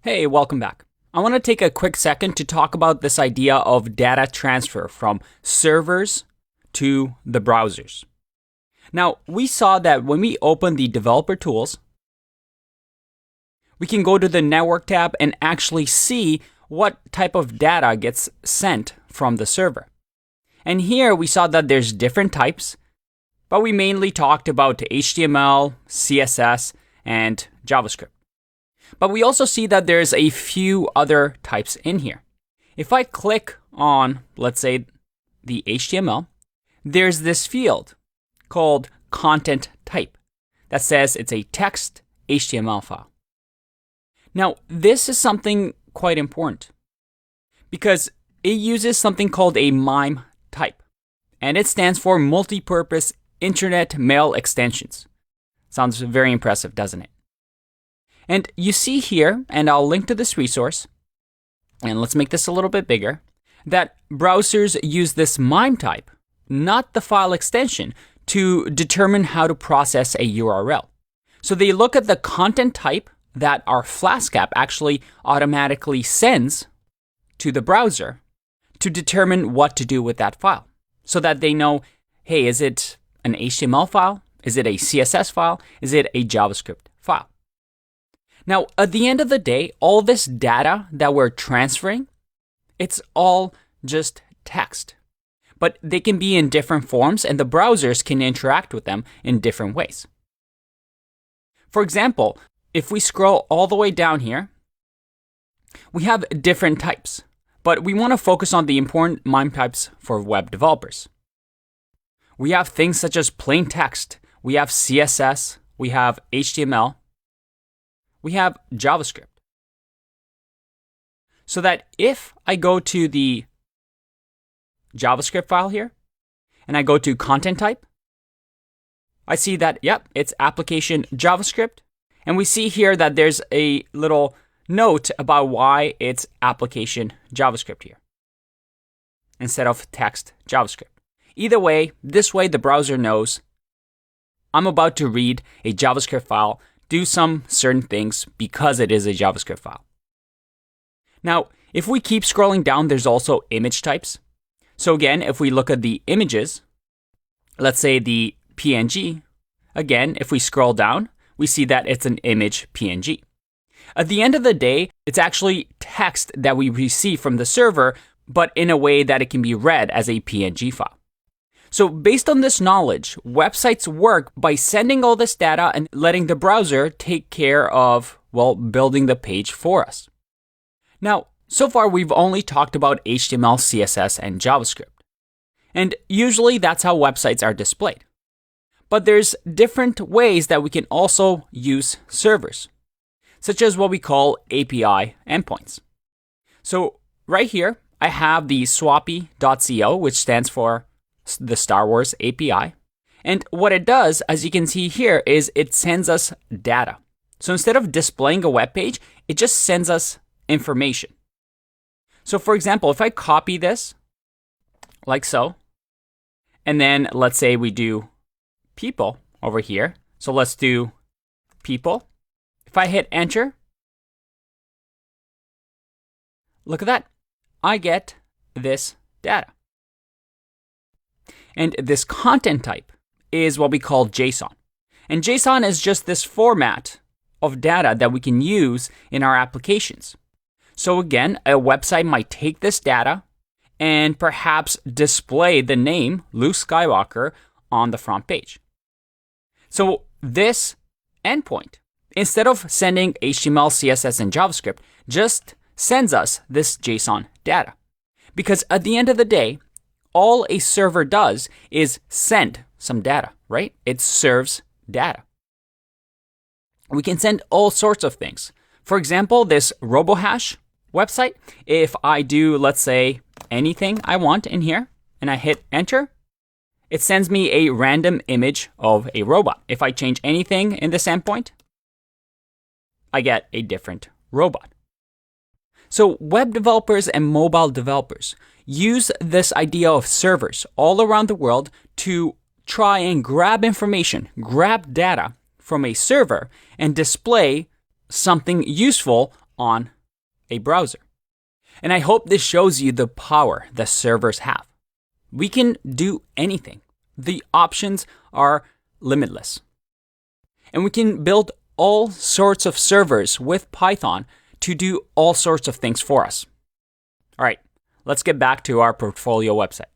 Hey, welcome back. I want to take a quick second to talk about this idea of data transfer from servers to the browsers. Now, we saw that when we open the developer tools, we can go to the network tab and actually see what type of data gets sent from the server. And here we saw that there's different types, but we mainly talked about HTML, CSS, and JavaScript. But we also see that there's a few other types in here. If I click on, let's say, the HTML, there's this field called content type that says it's a text HTML file. Now, this is something quite important because it uses something called a MIME type, and it stands for Multi-Purpose Internet Mail Extensions. Sounds very impressive, doesn't it? And you see here, and I'll link to this resource, and let's make this a little bit bigger, that browsers use this MIME type, not the file extension, to determine how to process a URL. So they look at the content type that our Flask app actually automatically sends to the browser to determine what to do with that file. So that they know, hey, is it an HTML file? Is it a CSS file? Is it a JavaScript file? Now, at the end of the day, all this data that we're transferring, it's all just text. But they can be in different forms, and the browsers can interact with them in different ways. For example, if we scroll all the way down here, we have different types, but we want to focus on the important MIME types for web developers. We have things such as plain text, we have CSS, we have HTML, we have JavaScript. So that if I go to the JavaScript file here, and I go to content type, I see that, yep, it's application JavaScript. And we see here that there's a little note about why it's application JavaScript here, instead of text JavaScript. Either way, this way the browser knows I'm about to read a JavaScript file, do some certain things because it is a JavaScript file. Now, if we keep scrolling down, there's also image types. So again, if we look at the images, let's say the PNG, again, if we scroll down, we see that it's an image PNG. At the end of the day, it's actually text that we receive from the server, but in a way that it can be read as a PNG file. So based on this knowledge, websites work by sending all this data and letting the browser take care of, well, building the page for us. Now, so far we've only talked about HTML, CSS, and JavaScript. And usually that's how websites are displayed. But there's different ways that we can also use servers, such as what we call API endpoints. So right here, I have the swappy.co, which stands for the Star Wars API. And what it does, as you can see here, is it sends us data. So instead of displaying a web page, it just sends us information. So for example, if I copy this, like so, and then let's say we do people over here. So let's do people. If I hit enter, look at that. I get this data. And this content type is what we call JSON. And JSON is just this format of data that we can use in our applications. So again, a website might take this data and perhaps display the name Luke Skywalker on the front page. So this endpoint, instead of sending HTML, CSS, and JavaScript, just sends us this JSON data. Because at the end of the day, all a server does is send some data, right? It serves data. We can send all sorts of things. For example, this RoboHash website, if I do, let's say, anything I want in here, and I hit enter, it sends me a random image of a robot. If I change anything in this endpoint, I get a different robot. So web developers and mobile developers use this idea of servers all around the world to try and grab information, grab data from a server and display something useful on a browser. And I hope this shows you the power that servers have. We can do anything. The options are limitless. And we can build all sorts of servers with Python to do all sorts of things for us. All right, let's get back to our portfolio website.